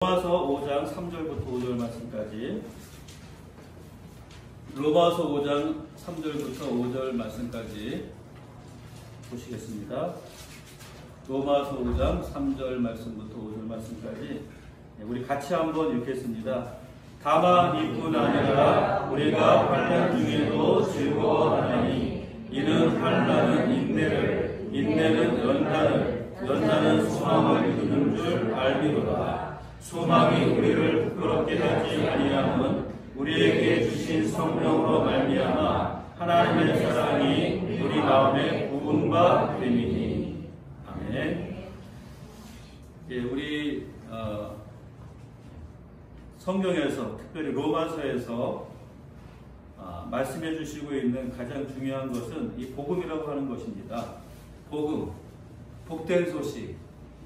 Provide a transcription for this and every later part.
로마서 5장 3절부터 5절 말씀까지, 로마서 5장 3절부터 5절 말씀까지 보시겠습니다. 로마서 5장 3절 말씀부터 5절 말씀까지 우리 같이 한번 읽겠습니다. 다만 이뿐 아니라 우리가 환난 중에도 즐거워하나니 이는 환난은 인내를, 인내는 연단을, 연단은 소망을 이루는 줄 알미로다. 소망이 우리를 부끄럽게 하지 아니함은 우리에게 주신 성령으로 말미암아 하나님의 사랑이 우리 마음에 부은 바 됨이니. 아멘. 예, 우리 성경에서 특별히 로마서에서 말씀해 주시고 있는 가장 중요한 것은 이 복음이라고 하는 것입니다. 복음, 복된 소식.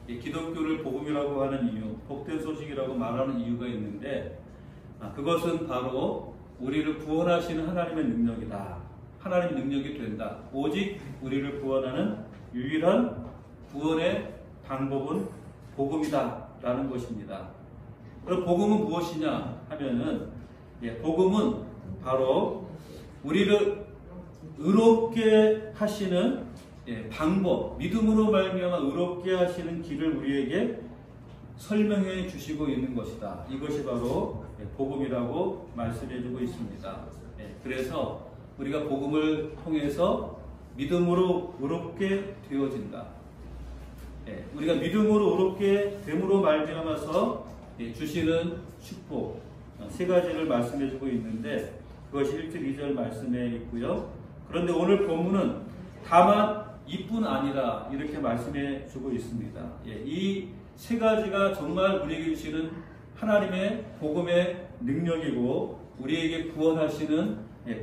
기독교를 복음이라고 하는 이유, 복된 소식이라고 말하는 이유가 있는데, 그것은 바로 우리를 구원하시는 하나님의 능력이다. 하나님의 능력이 된다. 오직 우리를 구원하는 유일한 구원의 방법은 복음이다 라는 것입니다. 그럼 복음은 무엇이냐 하면은, 복음은 바로 우리를 의롭게 하시는 방법, 믿음으로 말미암아 의롭게 하시는 길을 우리에게 설명해 주시고 있는 것이다. 이것이 바로 복음이라고 말씀해 주고 있습니다. 그래서 우리가 복음을 통해서 믿음으로 의롭게 되어진다. 우리가 믿음으로 의롭게 됨으로 말미암아서 주시는 축복, 세 가지를 말씀해 주고 있는데, 그것이 1절, 2절 말씀에 있고요. 그런데 오늘 본문은 다만 이뿐 아니라 이렇게 말씀해 주고 있습니다. 이 세 가지가 정말 우리에게 주시는 하나님의 복음의 능력이고 우리에게 구원하시는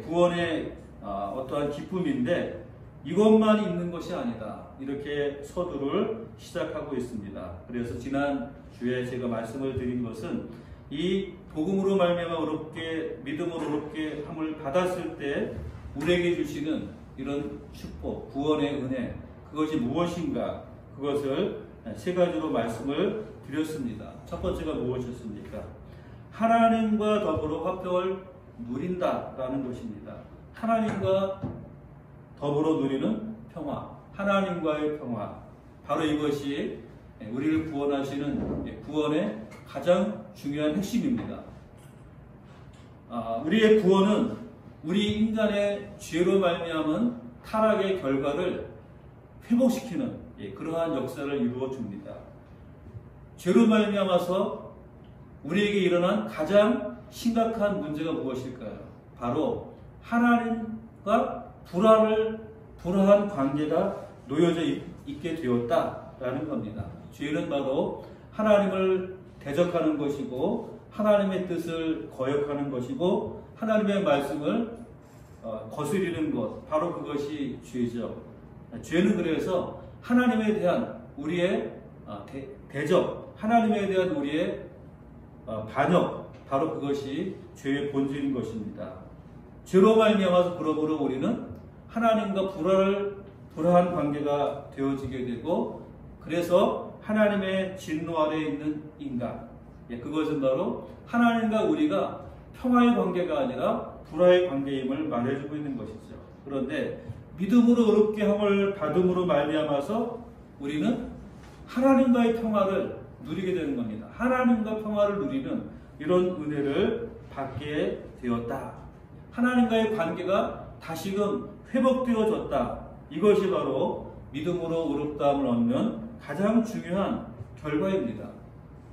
구원의 어떠한 기쁨인데, 이것만 있는 것이 아니다. 이렇게 서두를 시작하고 있습니다. 그래서 지난 주에 제가 말씀을 드린 것은 이 복음으로 말미암아 의롭게, 믿음으로 의롭게 함을 받았을 때 우리에게 주시는 이런 축복, 구원의 은혜, 그것이 무엇인가, 그것을 세 가지로 말씀을 드렸습니다. 첫 번째가 무엇이었습니까? 하나님과 더불어 화평을 누린다라는 것입니다. 하나님과 더불어 누리는 평화, 하나님과의 평화, 바로 이것이 우리를 구원하시는 구원의 가장 중요한 핵심입니다. 우리의 구원은 우리 인간의 죄로 말미암은 타락의 결과를 회복시키는 그러한 역사를 이루어 줍니다. 죄로 말미암아서 우리에게 일어난 가장 심각한 문제가 무엇일까요? 바로 하나님과 불화한 관계가 놓여져 있게 되었다라는 겁니다. 죄는 바로 하나님을 대적하는 것이고 하나님의 뜻을 거역하는 것이고 하나님의 말씀을 거스리는 것, 바로 그것이 죄죠. 죄는 그래서 하나님에 대한 우리의 대적, 하나님에 대한 우리의 반역, 바로 그것이 죄의 본질인 것입니다. 죄로 말미암아서 그러므로 우리는 하나님과 불화한 관계가 되어지게 되고, 그래서 하나님의 진노 아래에 있는 인간, 그것은 바로 하나님과 우리가 평화의 관계가 아니라 불화의 관계임을 말해주고 있는 것이죠. 그런데 믿음으로 의롭게 함을 받음으로 말미암아서 우리는 하나님과의 평화를 누리게 되는 겁니다. 하나님과 평화를 누리는 이런 은혜를 받게 되었다. 하나님과의 관계가 다시금 회복되어졌다. 이것이 바로 믿음으로 의롭다함을 얻는 가장 중요한 결과입니다.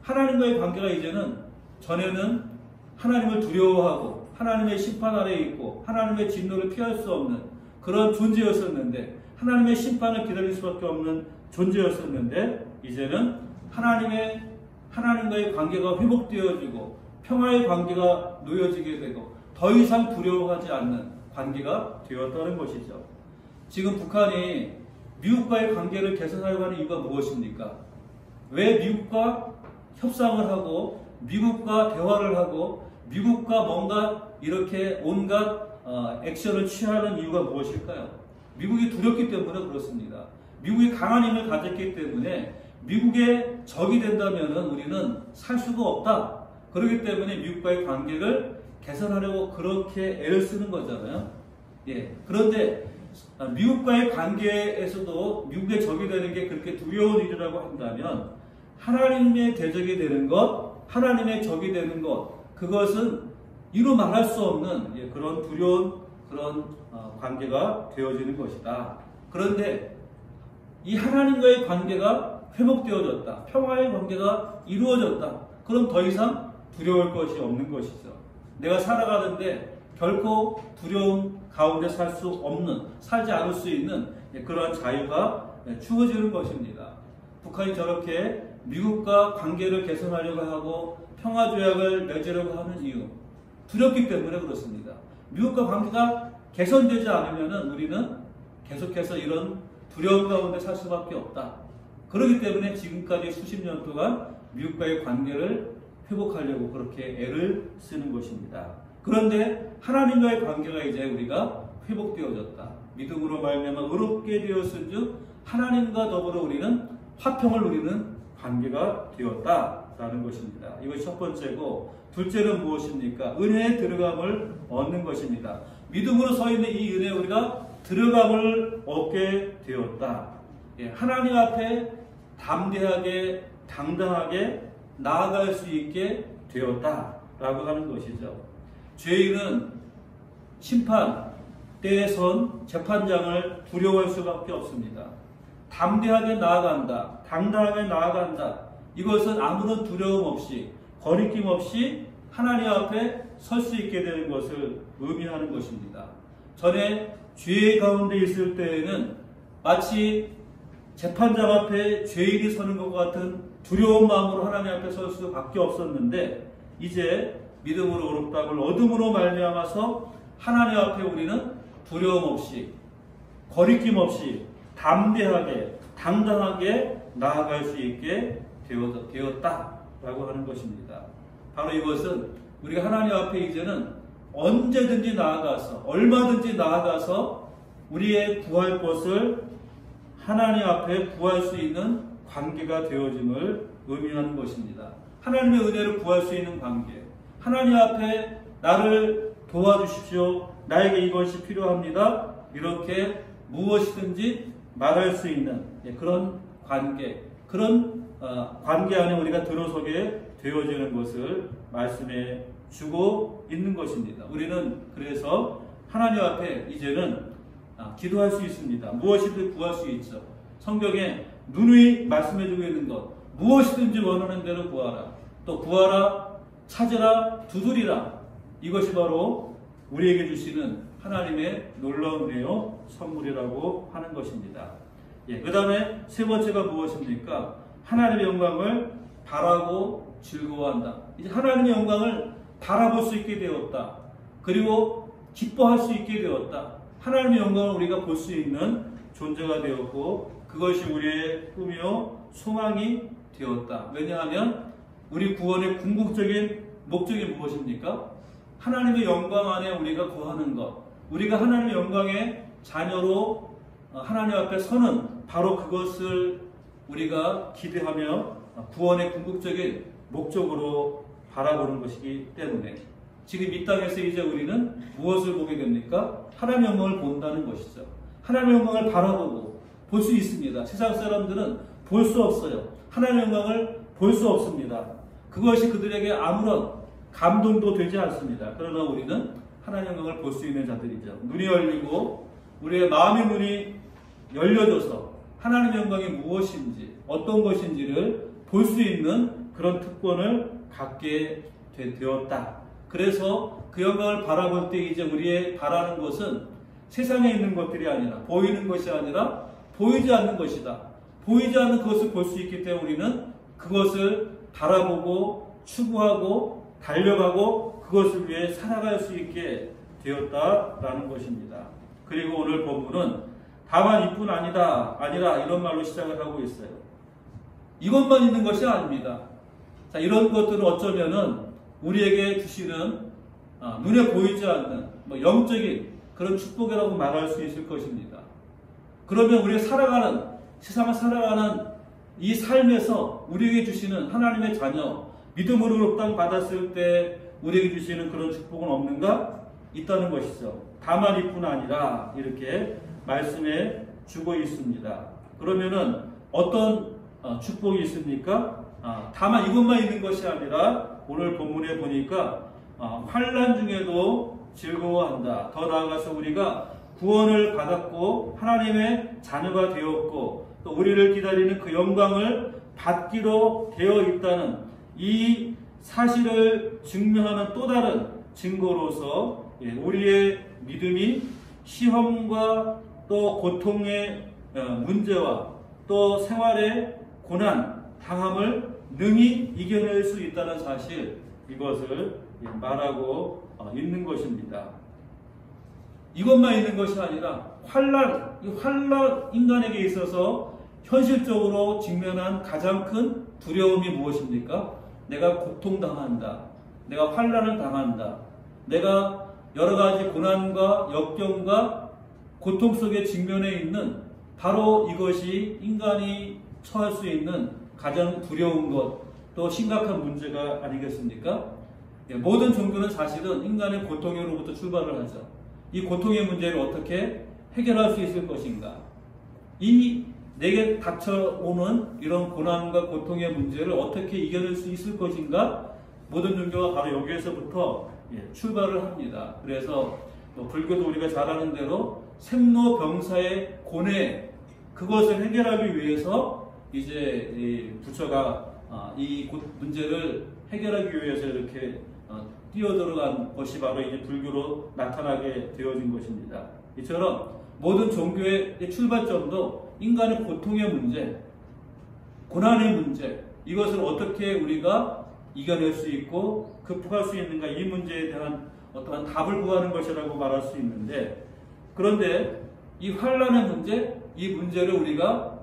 하나님과의 관계가 이제는, 전에는 하나님을 두려워하고 하나님의 심판 아래에 있고 하나님의 진노를 피할 수 없는 그런 존재였었는데, 하나님의 심판을 기다릴 수밖에 없는 존재였었는데, 이제는 하나님과의 관계가 회복되어지고 평화의 관계가 놓여지게 되고 더 이상 두려워하지 않는 관계가 되었다는 것이죠. 지금 북한이 미국과의 관계를 개선하려고 하는 이유가 무엇입니까? 왜 미국과 협상을 하고 미국과 대화를 하고 미국과 뭔가 이렇게 온갖 액션을 취하는 이유가 무엇일까요? 미국이 두렵기 때문에 그렇습니다. 미국이 강한 힘을 가졌기 때문에 미국의 적이 된다면 우리는 살 수가 없다. 그렇기 때문에 미국과의 관계를 개선하려고 그렇게 애를 쓰는 거잖아요. 예. 그런데 미국과의 관계에서도 미국의 적이 되는 게 그렇게 두려운 일이라고 한다면 하나님의 대적이 되는 것, 하나님의 적이 되는 것, 그것은 이루 말할 수 없는 그런 두려운 그런 관계가 되어지는 것이다. 그런데 이 하나님과의 관계가 회복되어졌다. 평화의 관계가 이루어졌다. 그럼 더 이상 두려울 것이 없는 것이죠. 내가 살아가는데 결코 두려움 가운데 살 수 없는, 살지 않을 수 있는 그러한 자유가 주어지는 것입니다. 북한이 저렇게 미국과 관계를 개선하려고 하고 평화조약을 맺으려고 하는 이유, 두렵기 때문에 그렇습니다. 미국과 관계가 개선되지 않으면 우리는 계속해서 이런 두려움 가운데 살 수밖에 없다. 그렇기 때문에 지금까지 수십 년 동안 미국과의 관계를 회복하려고 그렇게 애를 쓰는 것입니다. 그런데 하나님과의 관계가 이제 우리가 회복되어졌다. 믿음으로 말미암아 의롭게 되었은즉 하나님과 더불어 우리는 화평을 누리는 관계가 되었다라는 것입니다. 이것이 첫 번째고, 둘째는 무엇입니까? 은혜의 들어감을 얻는 것입니다. 믿음으로 서 있는 이 은혜에 우리가 들어감을 얻게 되었다. 하나님 앞에 담대하게 당당하게 나아갈 수 있게 되었다라고 하는 것이죠. 죄인은 심판 때에 선 재판장을 두려워할 수밖에 없습니다. 담대하게 나아간다, 당당하게 나아간다. 이것은 아무런 두려움 없이, 거리낌 없이 하나님 앞에 설 수 있게 되는 것을 의미하는 것입니다. 전에 죄 가운데 있을 때에는 마치 재판장 앞에 죄인이 서는 것 같은 두려운 마음으로 하나님 앞에 설 수밖에 없었는데, 이제 믿음으로 의롭다함을 얻음으로 말미암아서 하나님 앞에 우리는 두려움 없이, 거리낌 없이 담대하게 당당하게 나아갈 수 있게 되었다라고 하는 것입니다. 바로 이것은 우리가 하나님 앞에 이제는 언제든지 나아가서, 얼마든지 나아가서 우리의 구할 것을 하나님 앞에 구할 수 있는 관계가 되어짐을 의미하는 것입니다. 하나님의 은혜를 구할 수 있는 관계, 하나님 앞에 나를 도와주십시오, 나에게 이것이 필요합니다, 이렇게 무엇이든지 말할 수 있는 그런 관계, 그런 관계 안에 우리가 들어서게 되어지는 것을 말씀해 주고 있는 것입니다. 우리는 그래서 하나님 앞에 이제는 기도할 수 있습니다. 무엇이든 구할 수 있죠. 성경에 누누이 말씀해 주고 있는 것, 무엇이든지 원하는 대로 구하라, 또 구하라, 찾으라, 두드리라. 이것이 바로 우리에게 주시는 하나님의 놀라운 은혜요 선물이라고 하는 것입니다. 그 다음에 세 번째가 무엇입니까? 하나님의 영광을 바라고 즐거워한다. 이제 하나님의 영광을 바라볼 수 있게 되었다. 그리고 기뻐할 수 있게 되었다. 하나님의 영광을 우리가 볼 수 있는 존재가 되었고, 그것이 우리의 꿈이요 소망이 되었다. 왜냐하면 우리 구원의 궁극적인 목적이 무엇입니까? 하나님의 영광 안에 우리가 거하는 것, 우리가 하나님의 영광의 자녀로 하나님 앞에 서는 바로 그것을 우리가 기대하며 구원의 궁극적인 목적으로 바라보는 것이기 때문에 지금 이 땅에서 이제 우리는 무엇을 보게 됩니까? 하나님의 영광을 본다는 것이죠. 하나님의 영광을 바라보고 볼 수 있습니다. 세상 사람들은 볼 수 없어요. 하나님의 영광을 볼 수 없습니다. 그것이 그들에게 아무런 감동도 되지 않습니다. 그러나 우리는 하나님의 영광을 볼 수 있는 자들이죠. 눈이 열리고 우리의 마음의 눈이 열려져서 하나님의 영광이 무엇인지, 어떤 것인지를 볼 수 있는 그런 특권을 갖게 되었다. 그래서 그 영광을 바라볼 때 이제 우리의 바라는 것은 세상에 있는 것들이 아니라, 보이는 것이 아니라 보이지 않는 것이다. 보이지 않는 것을 볼 수 있기 때문에 우리는 그것을 바라보고 추구하고 달려가고 그것을 위해 살아갈 수 있게 되었다라는 것입니다. 그리고 오늘 본문은 다만 이뿐 아니라 이런 말로 시작을 하고 있어요. 이것만 있는 것이 아닙니다. 자, 이런 것들은 어쩌면은 우리에게 주시는 눈에 보이지 않는 영적인 그런 축복이라고 말할 수 있을 것입니다. 그러면 우리가 살아가는, 세상을 살아가는 이 삶에서 우리에게 주시는 하나님의 자녀, 믿음으로 그 땅 받았을 때 우리에게 주시는 그런 축복은 없는가? 있다는 것이죠. 다만 이뿐 아니라 이렇게 말씀해 주고 있습니다. 그러면은 어떤 축복이 있습니까? 다만 이것만 있는 것이 아니라 오늘 본문에 보니까 환난 중에도 즐거워한다. 더 나아가서 우리가 구원을 받았고 하나님의 자녀가 되었고 또 우리를 기다리는 그 영광을 받기로 되어 있다는 이 사실을 증명하는 또 다른 증거로서 우리의 믿음이 시험과 또 고통의 문제와 또 생활의 고난, 당함을 능히 이겨낼 수 있다는 사실, 이것을 말하고 있는 것입니다. 이것만 있는 것이 아니라 환난, 인간에게 있어서 현실적으로 직면한 가장 큰 두려움이 무엇입니까? 내가 고통당한다. 내가 환난을 당한다. 내가 여러 가지 고난과 역경과 고통 속에 직면해 있는 바로 이것이 인간이 처할 수 있는 가장 두려운 것, 또 심각한 문제가 아니겠습니까? 모든 종교는 사실은 인간의 고통으로부터 출발을 하죠. 이 고통의 문제를 어떻게 해결할 수 있을 것인가? 이 내게 닥쳐오는 이런 고난과 고통의 문제를 어떻게 이겨낼 수 있을 것인가? 모든 종교가 바로 여기에서부터 출발을 합니다. 그래서 불교도 우리가 잘 아는 대로 생로병사의 고뇌, 그것을 해결하기 위해서 이제 부처가 이 문제를 해결하기 위해서 이렇게 뛰어들어간 것이 바로 이제 불교로 나타나게 되어진 것입니다. 이처럼 모든 종교의 출발점도 인간의 고통의 문제, 고난의 문제, 이것을 어떻게 우리가 이겨낼 수 있고 극복할 수 있는가, 이 문제에 대한 어떠한 답을 구하는 것이라고 말할 수 있는데, 그런데 이 환난의 문제, 이 문제를 우리가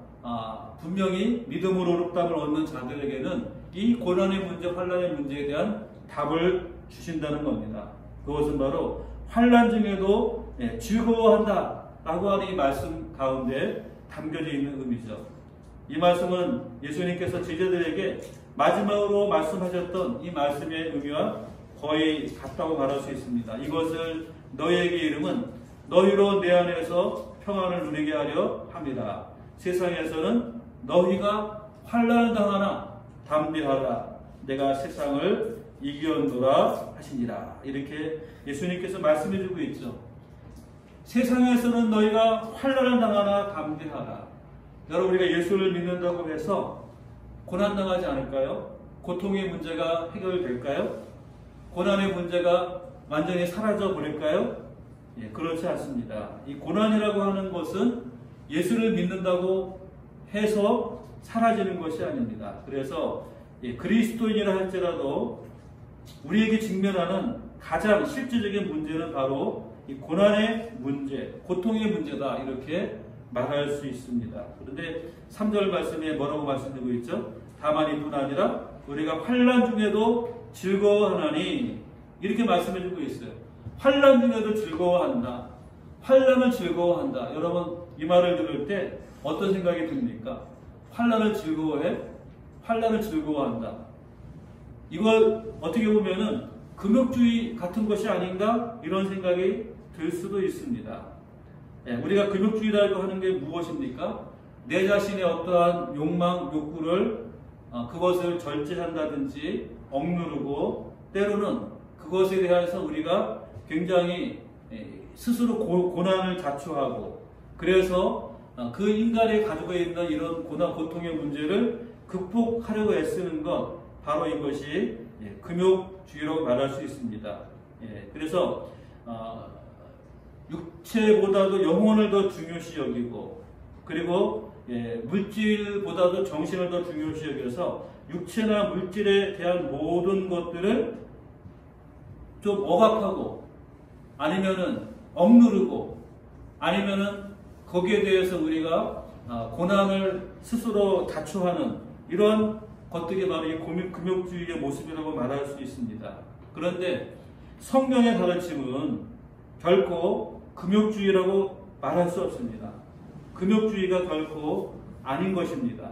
분명히 믿음으로 의롭다함을 얻는 자들에게는 이 고난의 문제, 환난의 문제에 대한 답을 주신다는 겁니다. 그것은 바로 환난 중에도 즐거워한다 라고 하는 이 말씀 가운데 담겨져 있는 의미죠. 이 말씀은 예수님께서 제자들에게 마지막으로 말씀하셨던 이 말씀의 의미와 거의 같다고 말할 수 있습니다. 이것을 너희에게 이름은 너희로 내 안에서 평안을 누리게 하려 함이라. 세상에서는 너희가 환난을 당하나 담대하라. 내가 세상을 이기었노라 하시니라. 이렇게 예수님께서 말씀해주고 있죠. 세상에서는 너희가 환난을 당하나 담대하라. 여러분, 우리가 예수를 믿는다고 해서 고난당하지 않을까요? 고통의 문제가 해결될까요? 고난의 문제가 완전히 사라져 버릴까요? 그렇지 않습니다. 이 고난이라고 하는 것은 예수를 믿는다고 해서 사라지는 것이 아닙니다. 그래서 그리스도인이라 할지라도 우리에게 직면하는 가장 실질적인 문제는 바로 이 고난의 문제, 고통의 문제다, 이렇게 말할 수 있습니다. 그런데 3절 말씀에 뭐라고 말씀드리고 있죠? 다만 이뿐 아니라 우리가 환난 중에도 즐거워하나니, 이렇게 말씀해주고 있어요. 환난 중에도 즐거워한다. 환난을 즐거워한다. 여러분, 이 말을 들을 때 어떤 생각이 듭니까? 환난을 즐거워해? 환난을 즐거워한다. 이걸 어떻게 보면은 금욕주의 같은 것이 아닌가? 이런 생각이 들 수도 있습니다. 우리가 금욕주의라고 하는 게 무엇입니까? 내 자신의 어떠한 욕망, 욕구를 그것을 절제한다든지 억누르고, 때로는 그것에 대해서 우리가 굉장히 스스로 고난을 자초하고, 그래서 그 인간이 가지고 있는 이런 고난, 고통의 문제를 극복하려고 애쓰는 것, 바로 이것이 금욕주의라고 말할 수 있습니다. 그래서 육체보다도 영혼을 더 중요시 여기고, 그리고 물질보다도 정신을 더 중요시 여겨서 육체나 물질에 대한 모든 것들을 좀 억압하고, 아니면은 억누르고, 아니면은 거기에 대해서 우리가 고난을 스스로 자초하는 이런 것들이 바로 이 금욕주의의 모습이라고 말할 수 있습니다. 그런데 성경의 가르침은 결코 금욕주의라고 말할 수 없습니다. 금욕주의가 결코 아닌 것입니다.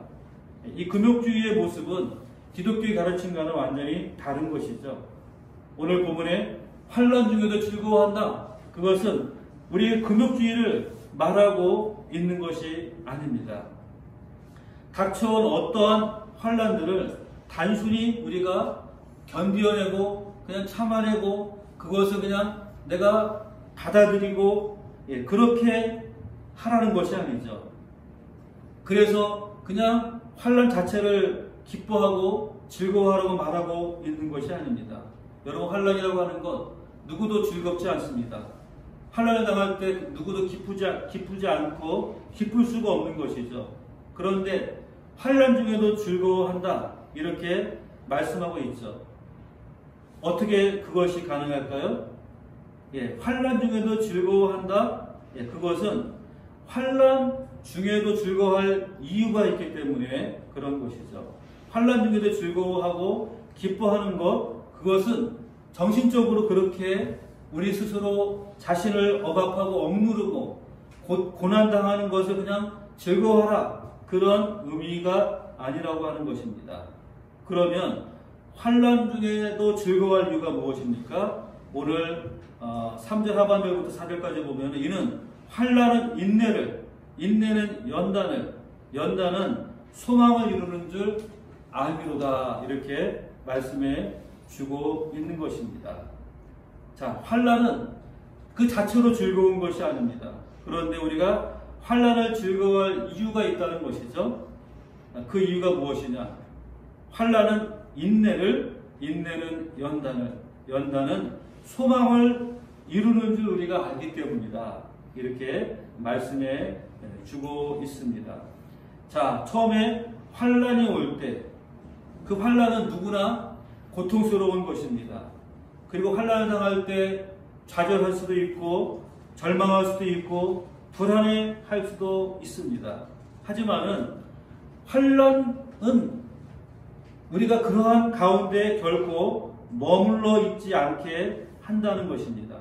이 금욕주의의 모습은 기독교의 가르침과는 완전히 다른 것이죠. 오늘 본문에 환난 중에도 즐거워한다. 그것은 우리의 금욕주의를 말하고 있는 것이 아닙니다. 닥쳐온 어떠한 환난들을 단순히 우리가 견디어내고 그냥 참아내고 그것을 그냥 내가 받아들이고 그렇게 하라는 것이 아니죠. 그래서 그냥 환난 자체를 기뻐하고 즐거워하라고 말하고 있는 것이 아닙니다. 여러분, 환난이라고 하는 것 누구도 즐겁지 않습니다. 환난을 당할 때 누구도 기쁘지 않고 기쁠 수가 없는 것이죠. 그런데 환난 중에도 즐거워한다 이렇게 말씀하고 있죠. 어떻게 그것이 가능할까요? 환난 중에도 즐거워한다. 그것은 환난 중에도 즐거워할 이유가 있기 때문에 그런 것이죠. 환난 중에도 즐거워하고 기뻐하는 것, 그것은 정신적으로 그렇게 우리 스스로 자신을 억압하고 억누르고 고난당하는 것을 그냥 즐거워하라, 그런 의미가 아니라고 하는 것입니다. 그러면 환난 중에도 즐거워할 이유가 무엇입니까? 오늘 3절 하반절부터 4절까지 보면 이는 환난은 인내를, 인내는 연단을, 연단은 소망을 이루는 줄 알미로다, 이렇게 말씀해 주고 있는 것입니다. 자, 환난은 그 자체로 즐거운 것이 아닙니다. 그런데 우리가 환난을 즐거워할 이유가 있다는 것이죠. 그 이유가 무엇이냐? 환난은 인내를, 인내는 연단을, 연단은 소망을 이루는 줄 우리가 알기 때문이다. 이렇게 말씀해 주고 있습니다. 자, 처음에 환난이 올 때 그 환난은 누구나 고통스러운 것입니다. 그리고 환난을 당할 때 좌절할 수도 있고 절망할 수도 있고 불안해할 수도 있습니다. 하지만은 환난은 우리가 그러한 가운데 결코 머물러 있지 않게 한다는 것입니다.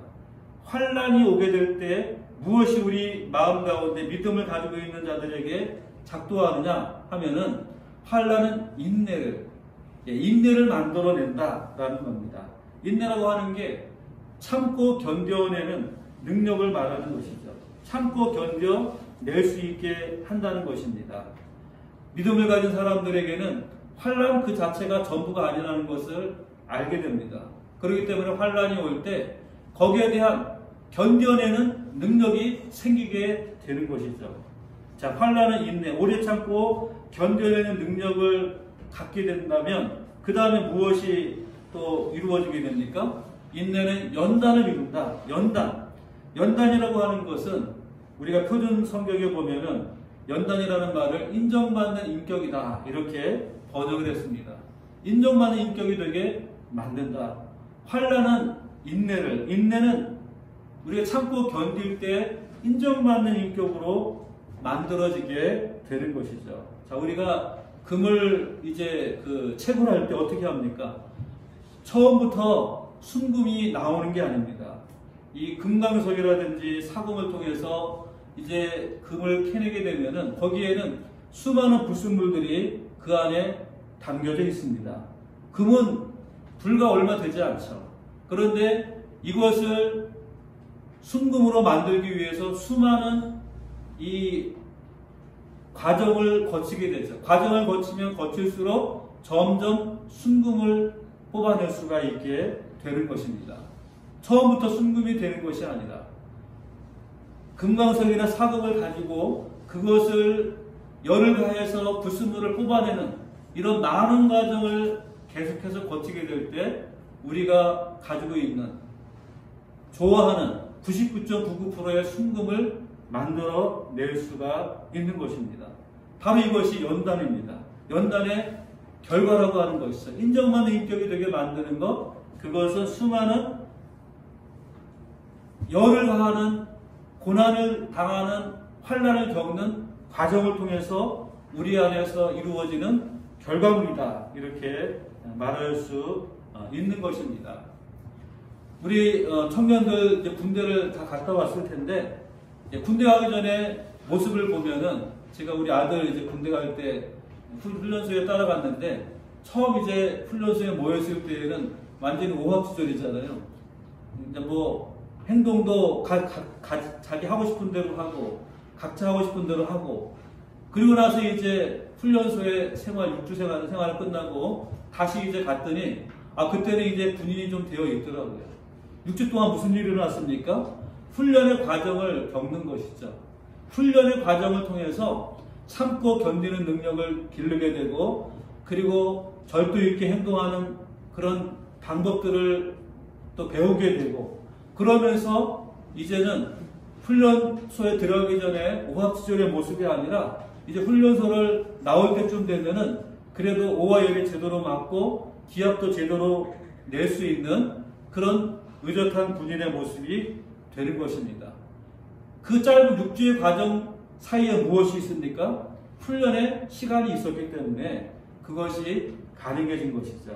환난이 오게 될 때 무엇이 우리 마음 가운데 믿음을 가지고 있는 자들에게 작동하느냐 하면은 환난은 인내를 만들어낸다라는 겁니다. 인내라고 하는 게 참고 견뎌내는 능력을 말하는 것이죠. 참고 견뎌낼 수 있게 한다는 것입니다. 믿음을 가진 사람들에게는 환난 그 자체가 전부가 아니라는 것을 알게 됩니다. 그렇기 때문에 환난이 올 때 거기에 대한 견뎌내는 능력이 생기게 되는 것이죠. 자, 환난은 인내, 오래 참고 견뎌내는 능력을 갖게 된다면 그 다음에 무엇이 또 이루어지게 됩니까? 인내는 연단을 이룬다. 연단이라고 하는 것은 우리가 표준 성경에 보면은 연단이라는 말을 인정받는 인격이다, 이렇게 번역을 했습니다. 인정받는 인격이 되게 만든다. 환난은 인내는 우리가 참고 견딜 때 인정받는 인격으로 만들어지게 되는 것이죠. 자, 우리가 금을 이제 채굴할 때 어떻게 합니까? 처음부터 순금이 나오는 게 아닙니다. 이 금강석이라든지 사금을 통해서 이제 금을 캐내게 되면은 거기에는 수많은 불순물들이 그 안에 담겨져 있습니다. 금은 불과 얼마 되지 않죠. 그런데 이것을 순금으로 만들기 위해서 수많은 이 과정을 거치게 되죠. 과정을 거치면 거칠수록 점점 순금을 뽑아낼 수가 있게 되는 것입니다. 처음부터 순금이 되는 것이 아니라 금강석이나 사금을 가지고 그것을 열을 가해서 불순물을 뽑아내는 이런 많은 과정을 계속해서 거치게 될 때 우리가 가지고 있는 좋아하는 99.99%의 순금을 만들어낼 수가 있는 것입니다. 바로 이것이 연단입니다. 연단의 결과라고 하는 것이죠. 인정받는 인격이 되게 만드는 것, 그것은 수많은 열을 가하는, 고난을 당하는, 환난을 겪는 과정을 통해서 우리 안에서 이루어지는 결과물이다, 이렇게 말할 수 있는 것입니다. 우리 청년들 이제 군대를 다 갔다 왔을 텐데, 군대 가기 전에 모습을 보면은, 제가 우리 아들 이제 군대 갈 때 훈련소에 따라갔는데 처음 이제 훈련소에 모였을 때에는 완전히 오합지졸이잖아요. 이제 뭐 행동도 자기 하고 싶은 대로 하고 각자 하고 싶은 대로 하고, 그리고 나서 이제 훈련소의 생활, 6주 생활을 끝나고 다시 이제 갔더니 그때는 이제 군인이 좀 되어 있더라고요. 6주 동안 무슨 일이 일어났습니까? 훈련의 과정을 겪는 것이죠. 훈련의 과정을 통해서 참고 견디는 능력을 기르게 되고, 그리고 절도 있게 행동하는 그런 방법들을 또 배우게 되고, 그러면서 이제는 훈련소에 들어가기 전에 오합지졸의 모습이 아니라 이제 훈련소를 나올 때쯤 되면은 그래도 오와 열이 제대로 맞고 기합도 제대로 낼 수 있는 그런 의젓한 군인의 모습이 되는 것입니다. 그 짧은 6주의 과정 사이에 무엇이 있습니까? 훈련의 시간이 있었기 때문에 그것이 가능해진 것이죠.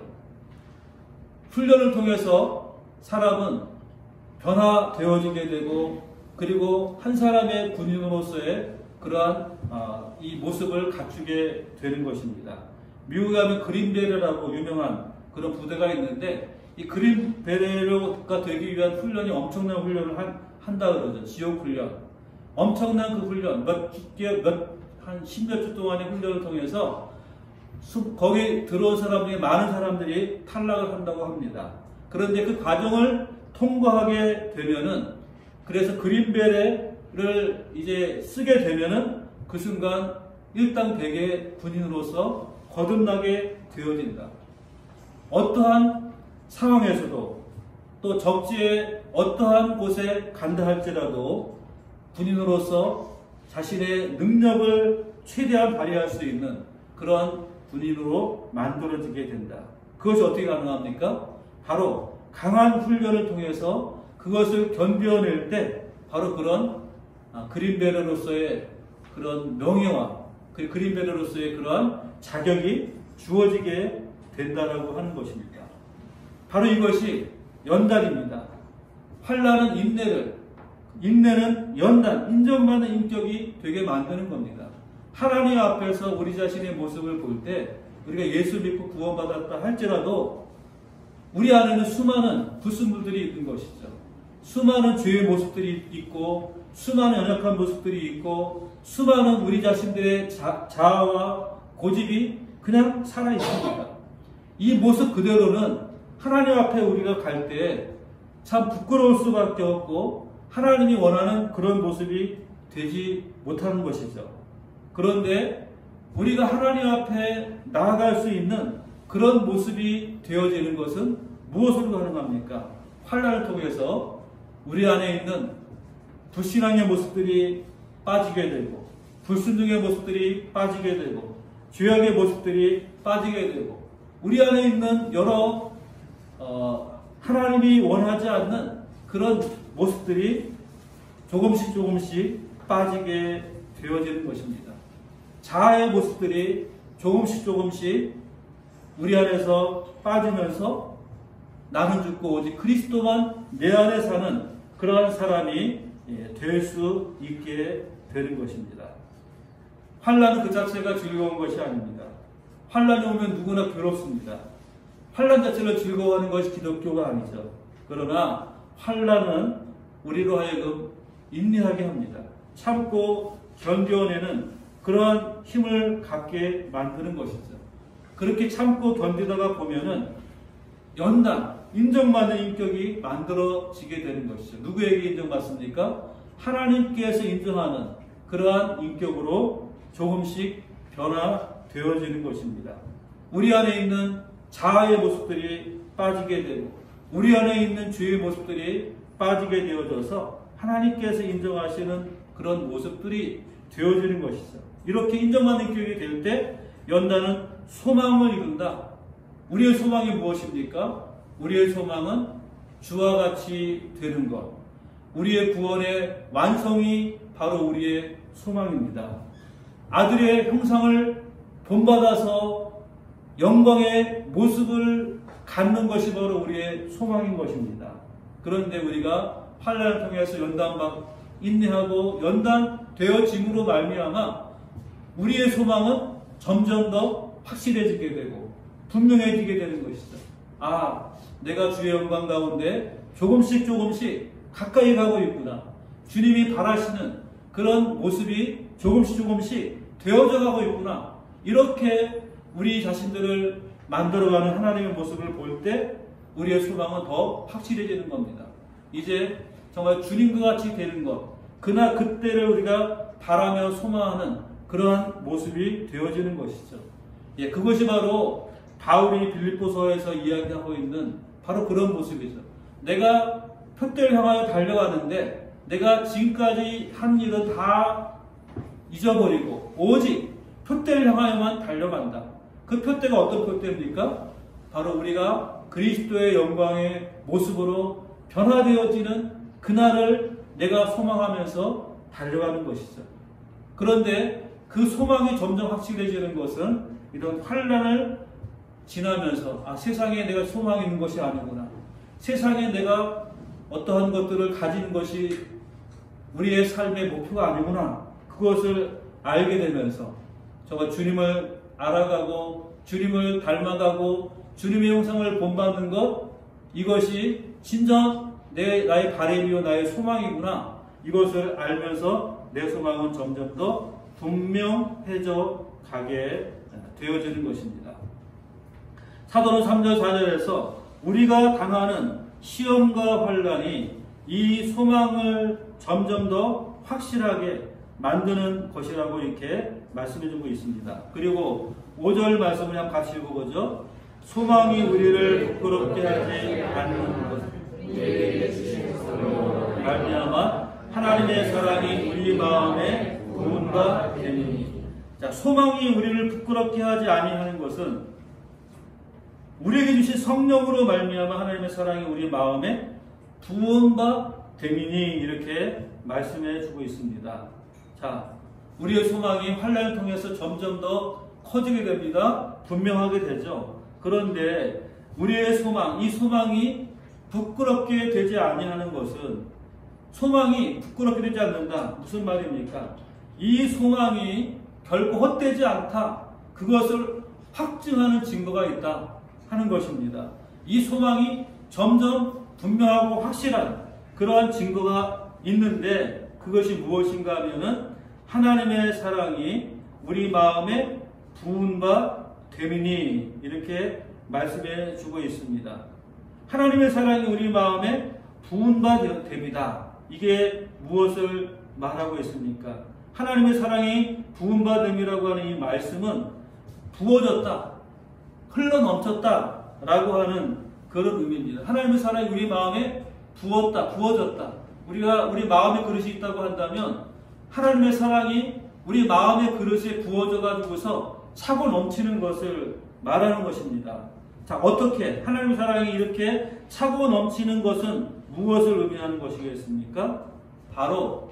훈련을 통해서 사람은 변화되어지게 되고, 그리고 한 사람의 군인으로서의 그러한 이 모습을 갖추게 되는 것입니다. 미국에 가면 그린베레라고 유명한 그런 부대가 있는데, 이 그린베레가 되기 위한 훈련이 엄청난 훈련을 한다 그러죠. 지옥 훈련. 엄청난 그 훈련, 한 10몇 주 동안의 훈련을 통해서 거기 들어온 사람 중에 많은 사람들이 탈락을 한다고 합니다. 그런데 그 과정을 통과하게 되면은, 그래서 그린베레를 이제 쓰게 되면은 그 순간 일당백의 군인으로서 거듭나게 되어진다. 어떠한 상황에서도 또 적지에 어떠한 곳에 간다 할지라도 군인으로서 자신의 능력을 최대한 발휘할 수 있는 그런 군인으로 만들어지게 된다. 그것이 어떻게 가능합니까? 바로 강한 훈련을 통해서 그것을 견뎌낼 때 바로 그런 그린베레로서의 그런 명예와 그린베레로서의 그러한 자격이 주어지게 된다라고 하는 것입니다. 바로 이것이 연단입니다. 환난은 인내는 연단, 인정받는 인격이 되게 만드는 겁니다. 하나님 앞에서 우리 자신의 모습을 볼 때 우리가 예수 믿고 구원받았다 할지라도 우리 안에는 수많은 불순물들이 있는 것이죠. 수많은 죄의 모습들이 있고, 수많은 연약한 모습들이 있고, 수많은 우리 자신들의 자아와 고집이 그냥 살아 있습니다. 이 모습 그대로는 하나님 앞에 우리가 갈 때 참 부끄러울 수밖에 없고, 하나님이 원하는 그런 모습이 되지 못하는 것이죠. 그런데 우리가 하나님 앞에 나아갈 수 있는 그런 모습이 되어지는 것은 무엇으로 가능합니까? 환난을 통해서 우리 안에 있는 불신앙의 모습들이 빠지게 되고, 불순종의 모습들이 빠지게 되고, 죄악의 모습들이 빠지게 되고, 우리 안에 있는 여러 하나님이 원하지 않는 그런 모습들이 조금씩 빠지게 되어지는 것입니다. 자아의 모습들이 조금씩 우리 안에서 빠지면서 나는 죽고 오직 그리스도만 내 안에 사는 그러한 사람이 될 수 있게 되는 것입니다. 환난은 그 자체가 즐거운 것이 아닙니다. 환난이 오면 누구나 괴롭습니다. 환난 자체를 즐거워하는 것이 기독교가 아니죠. 그러나 환난은 우리로 하여금 인내하게 합니다. 참고 견뎌내는 그러한 힘을 갖게 만드는 것이죠. 그렇게 참고 견디다가 보면은 연단, 인정받는 인격이 만들어지게 되는 것이죠. 누구에게 인정받습니까? 하나님께서 인정하는 그러한 인격으로 조금씩 변화되어지는 것입니다. 우리 안에 있는 자아의 모습들이 빠지게 되고, 우리 안에 있는 죄의 모습들이 빠지게 되어져서 하나님께서 인정하시는 그런 모습들이 되어지는 것이죠. 이렇게 인정받는 인격이 될 때 연단은 소망을 이룬다. 우리의 소망이 무엇입니까? 우리의 소망은 주와 같이 되는 것. 우리의 구원의 완성이 바로 우리의 소망입니다. 아들의 형상을 본받아서 영광의 모습을 갖는 것이 바로 우리의 소망인 것입니다. 그런데 우리가 환난을 통해서 인내하고 연단되어짐으로 말미암아 우리의 소망은 점점 더 확실해지게 되고 분명해지게 되는 것이죠. 아, 내가 주의 영광 가운데 조금씩 가까이 가고 있구나. 주님이 바라시는 그런 모습이 조금씩 되어져 가고 있구나. 이렇게 우리 자신들을 만들어가는 하나님의 모습을 볼 때 우리의 소망은 더 확실해지는 겁니다. 이제 정말 주님과 같이 되는 것, 그때를 우리가 바라며 소망하는 그러한 모습이 되어지는 것이죠. 예, 그것이 바로 바울이 빌립보서에서 이야기하고 있는 바로 그런 모습이죠. 내가 표대를 향하여 달려가는데 내가 지금까지 한 일은 다 잊어버리고 오직 표대를 향하여만 달려간다. 그 표대가 어떤 표대입니까? 바로 우리가 그리스도의 영광의 모습으로 변화되어지는 그날을 내가 소망하면서 달려가는 것이죠. 그런데 그 소망이 점점 확실해지는 것은 이런 환난을 지나면서 세상에 내가 소망이 있는 것이 아니구나. 세상에 내가 어떠한 것들을 가지는 것이 우리의 삶의 목표가 아니구나. 그것을 알게 되면서 정말 주님을 알아가고 주님을 닮아가고 주님의 형상을 본받는 것, 이것이 진정 나의 바람이요 나의 소망이구나. 이것을 알면서 내 소망은 점점 더 분명해져 가게 되어지는 것입니다. 사도는 3절 4절에서 우리가 당하는 시험과 환난이 이 소망을 점점 더 확실하게 만드는 것이라고 이렇게 말씀해주고 있습니다. 그리고 5절 말씀을 그냥 같이 읽어보죠. 소망이 우리를 부끄럽게 하지 않는 것, 우리에게 주신 것으로 말미암아 하나님의 사랑이 우리 마음에 부은바 되니. 자, 소망이 우리를 부끄럽게 하지 아니하는 것은 우리에게 주신 성령으로 말미암아 하나님의 사랑이 우리 마음에 부은 바 되니, 이렇게 말씀해 주고 있습니다. 자, 우리의 소망이 환난을 통해서 점점 더 커지게 됩니다. 분명하게 되죠. 그런데 우리의 소망, 이 소망이 부끄럽게 되지 아니하는 것은, 소망이 부끄럽게 되지 않는다. 무슨 말입니까? 이 소망이 결코 헛되지 않다. 그것을 확증하는 증거가 있다 하는 것입니다. 이 소망이 점점 분명하고 확실한 그러한 증거가 있는데, 그것이 무엇인가 하면은 하나님의 사랑이 우리 마음에 부은 바 됨이니, 이렇게 말씀해 주고 있습니다. 하나님의 사랑이 우리 마음에 부은 바 됩니다. 이게 무엇을 말하고 있습니까? 하나님의 사랑이 부은 바 됨이라고 하는 이 말씀은 부어졌다, 흘러넘쳤다 라고 하는 그런 의미입니다. 하나님의 사랑이 우리 마음에 부었다, 부어졌다. 우리 마음의 그릇이 있다고 한다면 하나님의 사랑이 우리 마음의 그릇에 부어져 가지고서 차고 넘치는 것을 말하는 것입니다. 자, 어떻게 하나님의 사랑이 이렇게 차고 넘치는 것은 무엇을 의미하는 것이겠습니까? 바로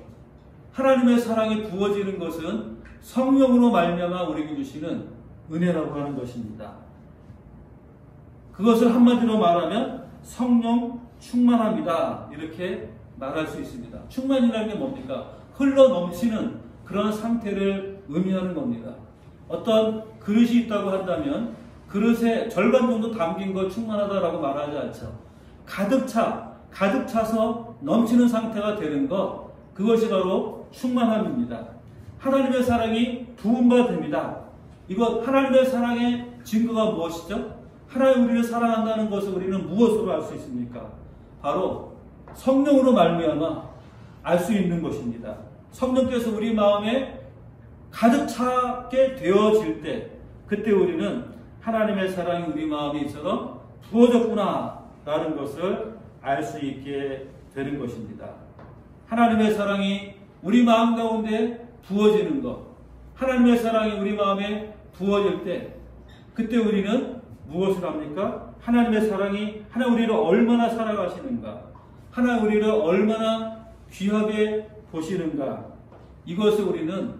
하나님의 사랑이 부어지는 것은 성령으로 말미암아 우리에게 주시는 은혜라고 하는 것입니다. 그것을 한마디로 말하면 성령 충만합니다. 이렇게 말할 수 있습니다. 충만이라는 게 뭡니까? 흘러 넘치는 그런 상태를 의미하는 겁니다. 어떤 그릇이 있다고 한다면 그릇에 절반 정도 담긴 거 충만하다라고 말하지 않죠. 가득 차서 넘치는 상태가 되는 것, 그것이 바로 충만함입니다. 하나님의 사랑이 부은 바 됩니다. 이것 하나님의 사랑의 증거가 무엇이죠? 하나님 우리를 사랑한다는 것을 우리는 무엇으로 알 수 있습니까? 바로 성령으로 말미암아 알 수 있는 것입니다. 성령께서 우리 마음에 가득 차게 되어질 때, 그때 우리는 하나님의 사랑이 우리 마음에 이처럼 부어졌구나 라는 것을 알 수 있게 되는 것입니다. 하나님의 사랑이 우리 마음 가운데 부어지는 것, 하나님의 사랑이 우리 마음에 부어질 때, 그때 우리는 무엇을 합니까? 하나님의 사랑이 하나님 우리를 얼마나 사랑하시는가, 하나님 우리를 얼마나 귀하게 보시는가, 이것을 우리는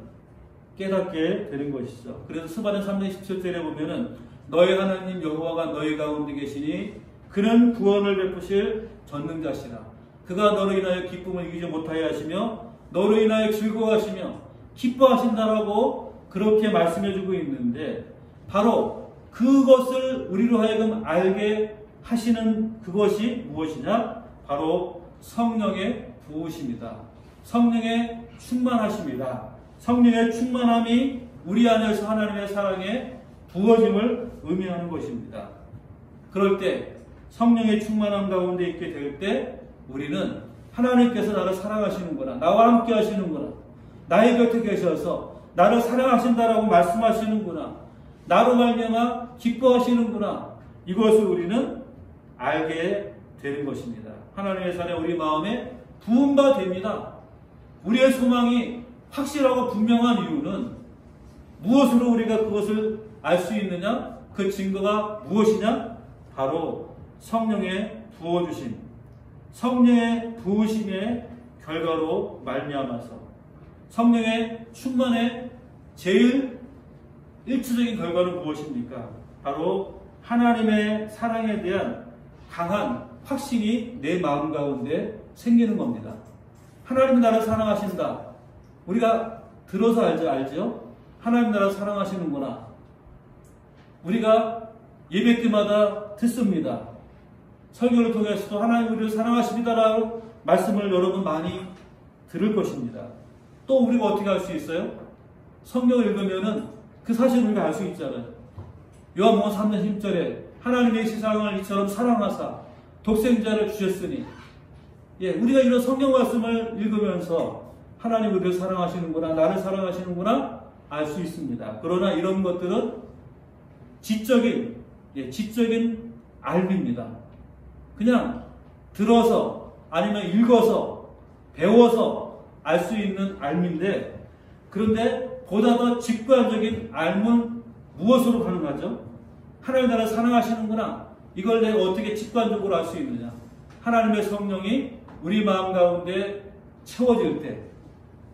깨닫게 되는 것이죠. 그래서 스바냐 3장 17절에 보면은 너희 하나님 여호와가 너희 가운데 계시니 그는 구원을 베푸실 전능자시라. 그가 너로 인하여 기쁨을 이기지 못하게 하시며 너로 인하여 즐거워하시며 기뻐하신다라고 그렇게 말씀해주고 있는데 바로 그것을 우리로 하여금 알게 하시는 그것이 무엇이냐? 바로 성령의 부으심이다. 성령의 충만하심이다. 성령의 충만함이 우리 안에서 하나님의 사랑에 부어짐을 의미하는 것입니다. 그럴 때 성령의 충만함 가운데 있게 될 때 우리는 하나님께서 나를 사랑하시는구나, 나와 함께 하시는구나, 나의 곁에 계셔서 나를 사랑하신다라고 말씀하시는구나, 나로 말미암아 기뻐하시는구나, 이것을 우리는 알게 되는 것입니다. 하나님의 사랑이 우리 마음에 부은 바 됩니다. 우리의 소망이 확실하고 분명한 이유는 무엇으로 우리가 그것을 알 수 있느냐? 그 증거가 무엇이냐? 바로 성령의 부어주심, 성령의 부으심의 결과로 말미암아서 성령의 충만의 제일 일차적인 결과는 무엇입니까? 바로 하나님의 사랑에 대한 강한 확신이 내 마음 가운데 생기는 겁니다. 하나님이 나를 사랑하신다. 우리가 들어서 알죠? 하나님 나를 사랑하시는구나. 우리가 예배 때마다 듣습니다. 설교를 통해서도 하나님 우리를 사랑하십니다라고 말씀을 여러분 많이 들을 것입니다. 또 우리가 어떻게 할 수 있어요? 성경을 읽으면은 그 사실을 우리가 알 수 있잖아요. 요한복음 3장 10절에 하나님의 세상을 이처럼 사랑하사 독생자를 주셨으니, 우리가 이런 성경 말씀을 읽으면서 하나님 우리를 사랑하시는구나, 나를 사랑하시는구나 알 수 있습니다. 그러나 이런 것들은 지적인 알입니다. 그냥 들어서 아니면 읽어서 배워서 알 수 있는 알미인데, 그런데 보다 더 직관적인 알은 무엇으로 가능하죠? 하나님 나를 사랑하시는구나. 이걸 내가 어떻게 직관적으로 알 수 있느냐? 하나님의 성령이 우리 마음 가운데 채워질 때,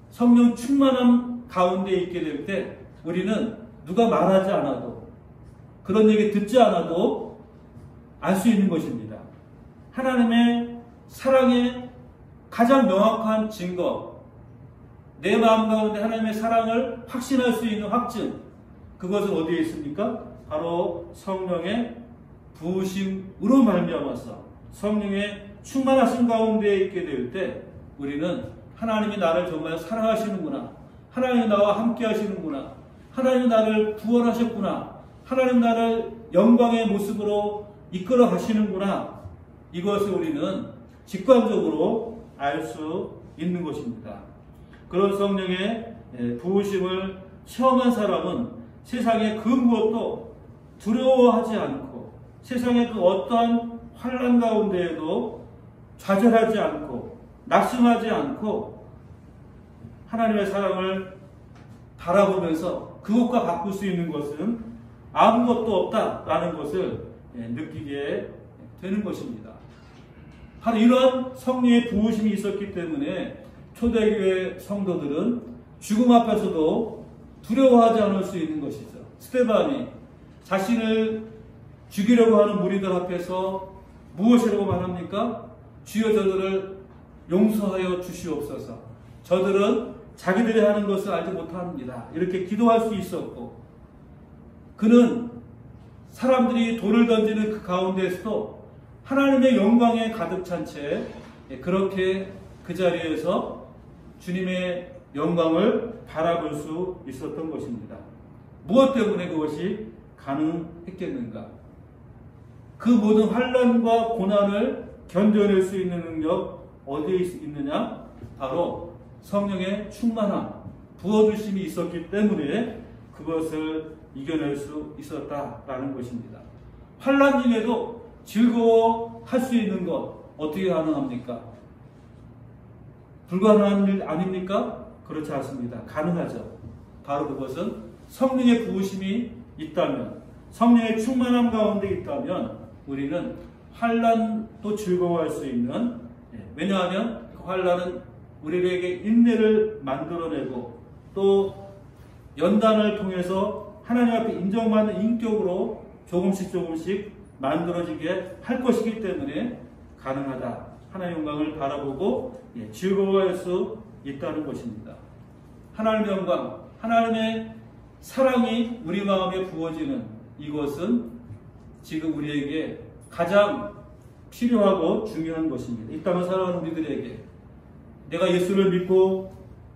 성령 충만함 가운데 있게 될 때 우리는 누가 말하지 않아도, 그런 얘기 듣지 않아도 알 수 있는 것입니다. 하나님의 사랑의 가장 명확한 증거, 내 마음 가운데 하나님의 사랑을 확신할 수 있는 확증, 그것은 어디에 있습니까? 바로 성령의 부으심으로 말미암아서 성령의 충만하신 가운데 있게 될 때 우리는 하나님이 나를 정말 사랑하시는구나, 하나님이 나와 함께 하시는구나, 하나님이 나를 구원하셨구나, 하나님 나를 영광의 모습으로 이끌어 가시는구나, 이것을 우리는 직관적으로 알 수 있는 것입니다. 그런 성령의 부으심을 체험한 사람은 세상의 그 무엇도 두려워하지 않고 세상의 그 어떠한 환난 가운데에도 좌절하지 않고 낙심하지 않고 하나님의 사랑을 바라보면서 그것과 바꿀 수 있는 것은 아무것도 없다라는 것을 느끼게 되는 것입니다. 바로 이러한 성령의 부으심이 있었기 때문에 초대교회 성도들은 죽음 앞에서도 두려워하지 않을 수 있는 것이죠. 스데반이 자신을 죽이려고 하는 무리들 앞에서 무엇이라고 말합니까? 주여 저들을 용서하여 주시옵소서. 저들은 자기들이 하는 것을 알지 못합니다. 이렇게 기도할 수 있었고, 그는 사람들이 돌을 던지는 그 가운데에서도 하나님의 영광에 가득 찬 채 그렇게 그 자리에서 주님의 영광을 바라볼 수 있었던 것입니다. 무엇 때문에 그것이 가능했겠는가? 그 모든 환난과 고난을 견뎌낼 수 있는 능력 어디에 있느냐? 바로 성령의 충만함, 부어주심이 있었기 때문에 그것을 이겨낼 수 있었다라는 것입니다. 환난 중에도 즐거워할 수 있는 것 어떻게 가능합니까? 불가능한 일 아닙니까? 그렇지 않습니다. 가능하죠. 바로 그것은 성령의 부으심이 있다면, 성령의 충만함 가운데 있다면 우리는 환난도 즐거워할 수 있는, 왜냐하면 그 환난은 우리에게 인내를 만들어내고 또 연단을 통해서 하나님 앞에 인정받는 인격으로 조금씩 만들어지게 할 것이기 때문에 가능하다. 하나님의 영광을 바라보고 즐거워할 수 있다는 것입니다. 하나님의 영광, 하나님의 사랑이 우리 마음에 부어지는 이것은 지금 우리에게 가장 필요하고 중요한 것입니다. 이 땅을 살아가는 우리들에게 내가 예수를 믿고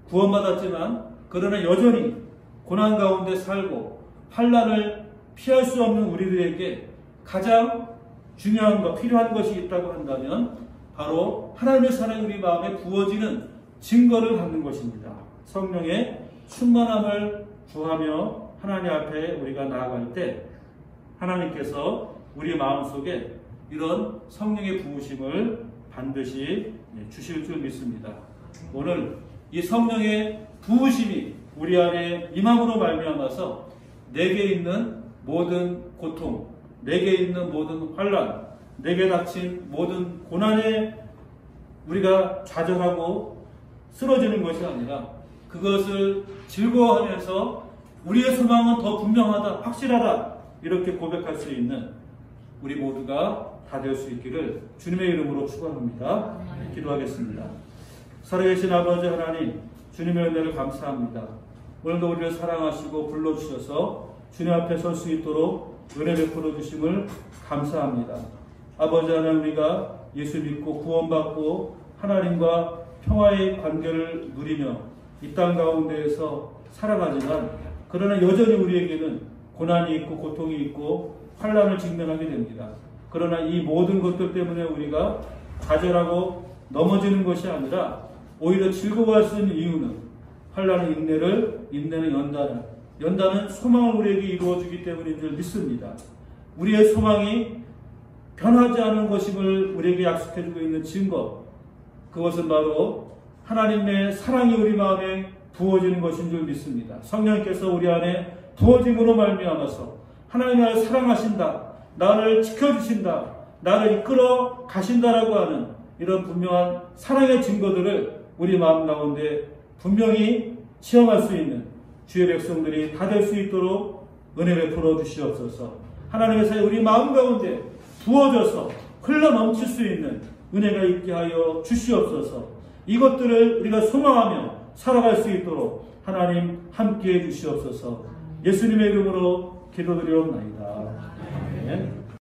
구원받았지만 그러나 여전히 고난 가운데 살고 환난을 피할 수 없는 우리들에게 가장 중요한 것, 필요한 것이 있다고 한다면 바로 하나님의 사랑이 우리 마음에 부어지는 증거를 갖는 것입니다. 성령의 충만함을 구하며 하나님 앞에 우리가 나아갈 때 하나님께서 우리 마음속에 이런 성령의 부으심을 반드시 주실 줄 믿습니다. 오늘 이 성령의 부으심이 우리 안에 임함으로 말미암아서 내게 있는 모든 고통, 내게 있는 모든 환난, 내게 닥친 모든 고난에 우리가 좌절하고 쓰러지는 것이 아니라 그것을 즐거워하면서 우리의 소망은 더 분명하다, 확실하다 이렇게 고백할 수 있는 우리 모두가 다 될 수 있기를 주님의 이름으로 축원합니다. 기도하겠습니다. 살아계신 아버지 하나님, 주님의 은혜를 감사합니다. 오늘도 우리를 사랑하시고 불러주셔서 주님 앞에 설 수 있도록 은혜 베풀어 주심을 감사합니다. 아버지 하나님, 우리가 예수 믿고 구원받고 하나님과 평화의 관계를 누리며 이 땅 가운데에서 살아가지만 그러나 여전히 우리에게는 고난이 있고 고통이 있고 환난을 직면하게 됩니다. 그러나 이 모든 것들 때문에 우리가 좌절하고 넘어지는 것이 아니라 오히려 즐거워할 수 있는 이유는 환난의 인내를, 인내는 연단을, 연단은 소망을 우리에게 이루어주기 때문인 줄 믿습니다. 우리의 소망이 변하지 않은 것임을 우리에게 약속해주고 있는 증거, 그것은 바로 하나님의 사랑이 우리 마음에 부어지는 것인 줄 믿습니다. 성령께서 우리 안에 부어짐으로 말미암아서 하나님이 나를 사랑하신다, 나를 지켜주신다, 나를 이끌어 가신다라고 하는 이런 분명한 사랑의 증거들을 우리 마음 가운데 분명히 체험할 수 있는 주의 백성들이 다 될 수 있도록 은혜 베풀어 주시옵소서. 하나님의 사랑이 우리 마음 가운데 부어져서 흘러 넘칠 수 있는 은혜가 있게 하여 주시옵소서. 이것들을 우리가 소망하며 살아갈 수 있도록 하나님 함께해 주시옵소서. 예수님의 이름으로 기도드리옵나이다. 아멘.